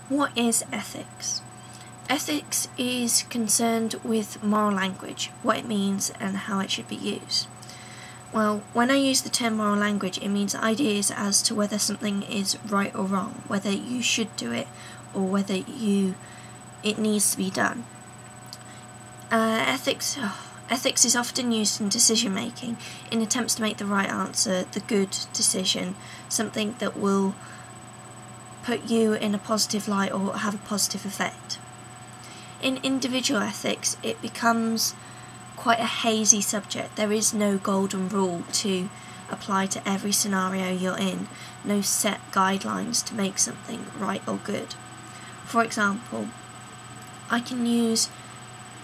What is ethics? Ethics is concerned with moral language, what it means and how it should be used. Well, when I use the term moral language, it means ideas as to whether something is right or wrong, whether you should do it or whether it needs to be done. Ethics is often used in decision making in attempts to make the right answer, the good decision, something that will put you in a positive light or have a positive effect. In individual ethics, it becomes quite a hazy subject. There is no golden rule to apply to every scenario you're in, no set guidelines to make something right or good. For example, I can use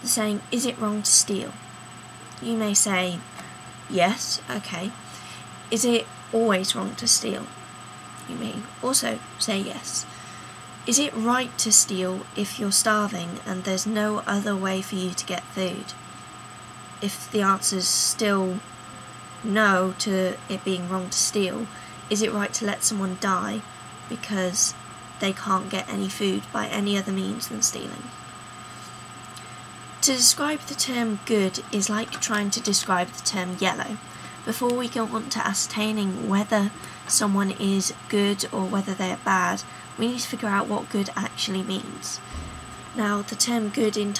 the saying, is it wrong to steal? You may say, yes, okay. Is it always wrong to steal? You may also say yes. Is it right to steal if you're starving and there's no other way for you to get food? If the answer's still no to it being wrong to steal, is it right to let someone die because they can't get any food by any other means than stealing? To describe the term good is like trying to describe the term yellow. Before we go on to ascertaining whether someone is good or whether they're bad, we need to figure out what good actually means. Now, the term good in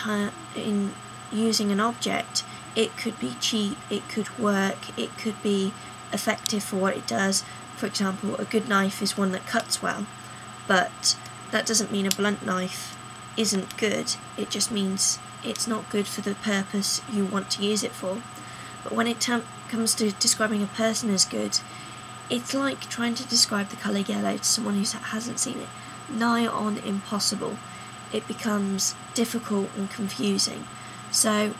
using an object, it could be cheap, it could work, it could be effective for what it does. For example, a good knife is one that cuts well, but that doesn't mean a blunt knife isn't good. It just means it's not good for the purpose you want to use it for. But when it comes to describing a person as good, it's like trying to describe the colour yellow to someone who hasn't seen it. Nigh on impossible. It becomes difficult and confusing. So,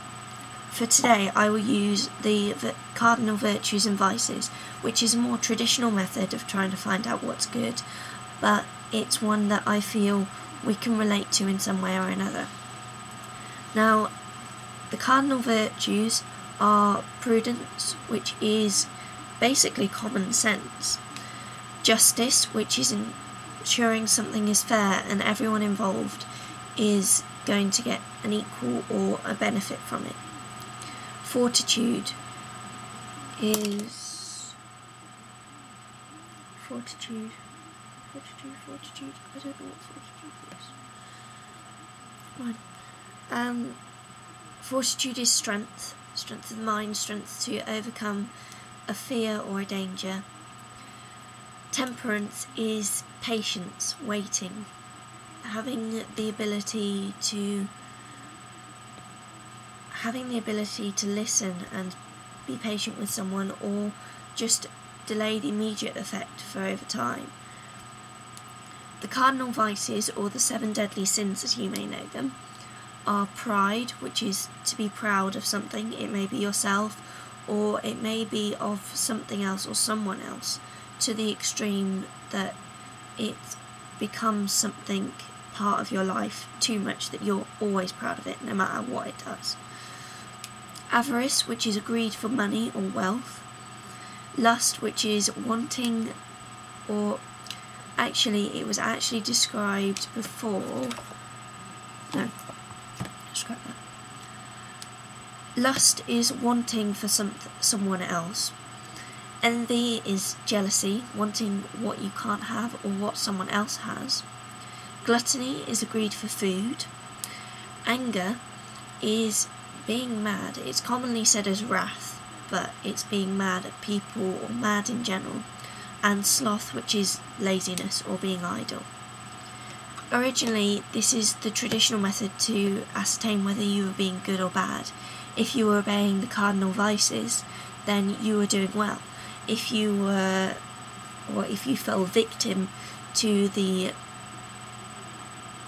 for today, I will use the cardinal virtues and vices, which is a more traditional method of trying to find out what's good, but it's one that I feel we can relate to in some way or another. Now, the cardinal virtues are prudence, which is basically common sense; justice, which is ensuring something is fair and everyone involved is going to get an equal or a benefit from it; fortitude is fortitude. I don't know what fortitude is. Fine. Fortitude is strength of the mind, strength to overcome a fear or a danger. Temperance is patience, waiting, having the ability to listen and be patient with someone, or just delay the immediate effect for over time. The cardinal vices, or the 7 deadly sins as you may know them, are pride, which is to be proud of something. It may be yourself, or it may be of something else or someone else, to the extreme that it becomes something part of your life too much that you're always proud of it, no matter what it does. Avarice, which is a greed for money or wealth. Lust, which is wanting, or actually, it was actually described before. No, scrap that. Lust is wanting for someone else. Envy is jealousy, wanting what you can't have or what someone else has. Gluttony is a greed for food. Anger is being mad. It's commonly said as wrath, but it's being mad at people or mad in general. And sloth, which is laziness or being idle. Originally, this is the traditional method to ascertain whether you were being good or bad. If you were obeying the cardinal vices, then you were doing well. If you fell victim to the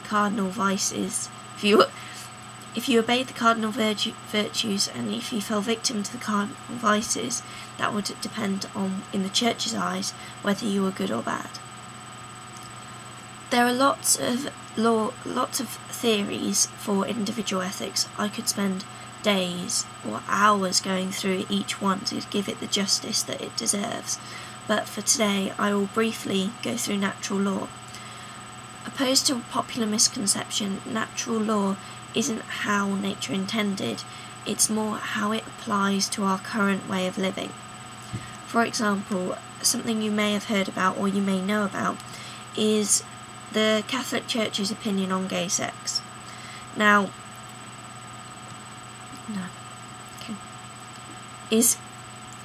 cardinal vices, if you obeyed the cardinal virtues, and if you fell victim to the cardinal vices, that would depend on, in the Church's eyes, whether you were good or bad. There are lots of theories for individual ethics. I could spend days or hours going through each one to give it the justice that it deserves, but for today I will briefly go through natural law. Opposed to a popular misconception, natural law isn't how nature intended, it's more how it applies to our current way of living. For example, something you may have heard about or you may know about is the Catholic Church's opinion on gay sex. Now, is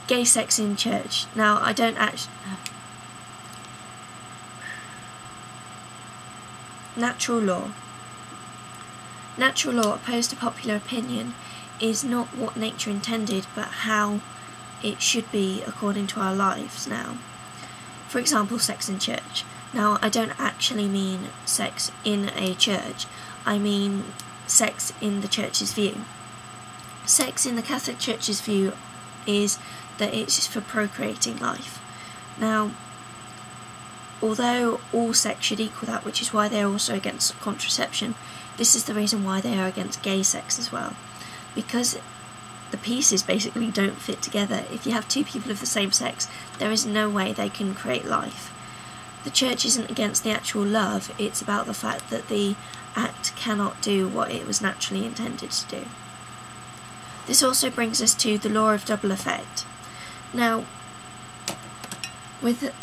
gay sex in church? Now, I don't actually... Natural law. Natural law, opposed to popular opinion, is not what nature intended, but how it should be according to our lives now. For example, sex in church. Now, I don't actually mean sex in a church, I mean sex in the church's view. Sex in the Catholic Church's view is that it's for procreating life. Now, although all sex should equal that, which is why they are also against contraception, this is the reason why they are against gay sex as well. Because the pieces basically don't fit together. If you have two people of the same sex, there is no way they can create life. The church isn't against the actual love, it's about the fact that the act cannot do what it was naturally intended to do. This also brings us to the law of double effect. Now, with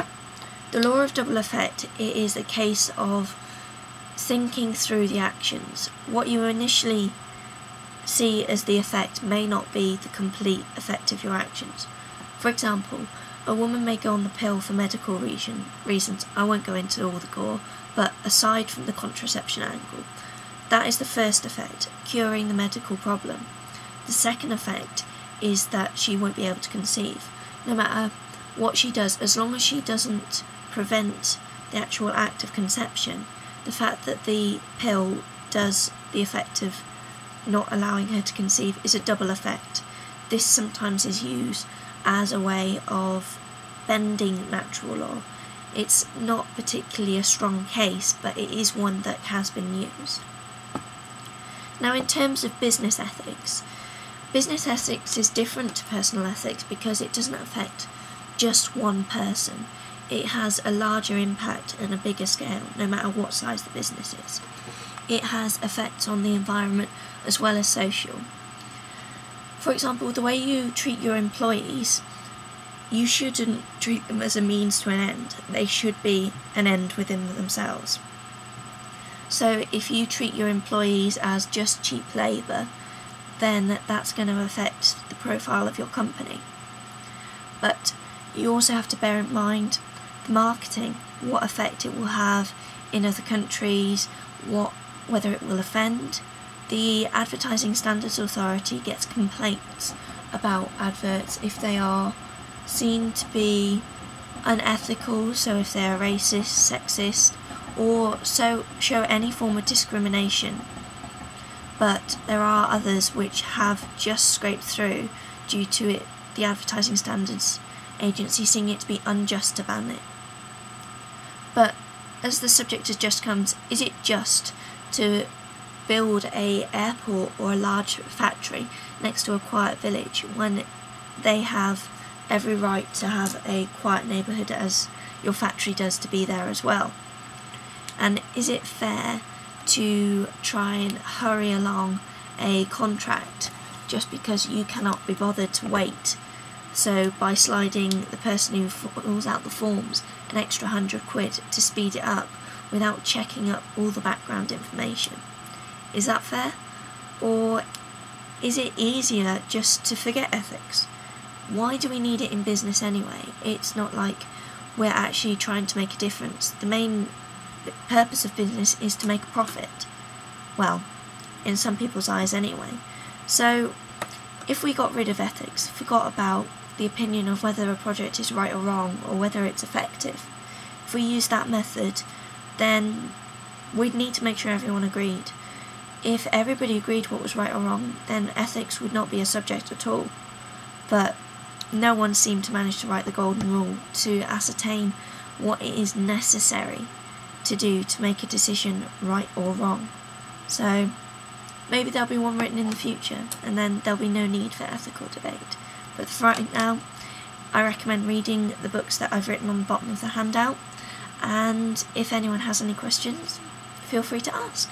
the law of double effect, it is a case of thinking through the actions. What you initially see as the effect may not be the complete effect of your actions. For example, a woman may go on the pill for medical reasons. I won't go into all the gore, but aside from the contraception angle, that is the first effect, curing the medical problem. The second effect is that she won't be able to conceive. No matter what she does, as long as she doesn't prevent the actual act of conception, the fact that the pill does the effect of not allowing her to conceive is a double effect. This sometimes is used as a way of bending natural law. It's not particularly a strong case, but it is one that has been used. Now, in terms of business ethics is different to personal ethics because it doesn't affect just one person. It has a larger impact and a bigger scale, no matter what size the business is. It has effects on the environment as well as social. For example, the way you treat your employees, you shouldn't treat them as a means to an end. They should be an end within themselves. So if you treat your employees as just cheap labour, then that's going to affect the profile of your company. But you also have to bear in mind the marketing, what effect it will have in other countries, whether it will offend. The Advertising Standards Authority gets complaints about adverts if they are seen to be unethical, so if they are racist, sexist, or so show any form of discrimination. But there are others which have just scraped through due to it, the Advertising Standards Agency seeing it to be unjust to ban it. But as the subject has just come, is it just to build a airport or a large factory next to a quiet village when they have every right to have a quiet neighbourhood as your factory does to be there as well? And is it fair to try and hurry along a contract just because you cannot be bothered to wait? So by sliding the person who fills out the forms an extra £100 to speed it up without checking up all the background information. Is that fair? Or is it easier just to forget ethics? Why do we need it in business anyway? It's not like we're actually trying to make a difference. The main purpose of business is to make a profit. Well, in some people's eyes anyway. So if we got rid of ethics, forgot about the opinion of whether a project is right or wrong or whether it's effective, if we use that method, then we'd need to make sure everyone agreed. If everybody agreed what was right or wrong, then ethics would not be a subject at all. But no one seemed to manage to write the golden rule to ascertain what it is necessary to do to make a decision right or wrong. So maybe there'll be one written in the future, and then there'll be no need for ethical debate. But for right now, I recommend reading the books that I've written on the bottom of the handout, and if anyone has any questions, feel free to ask.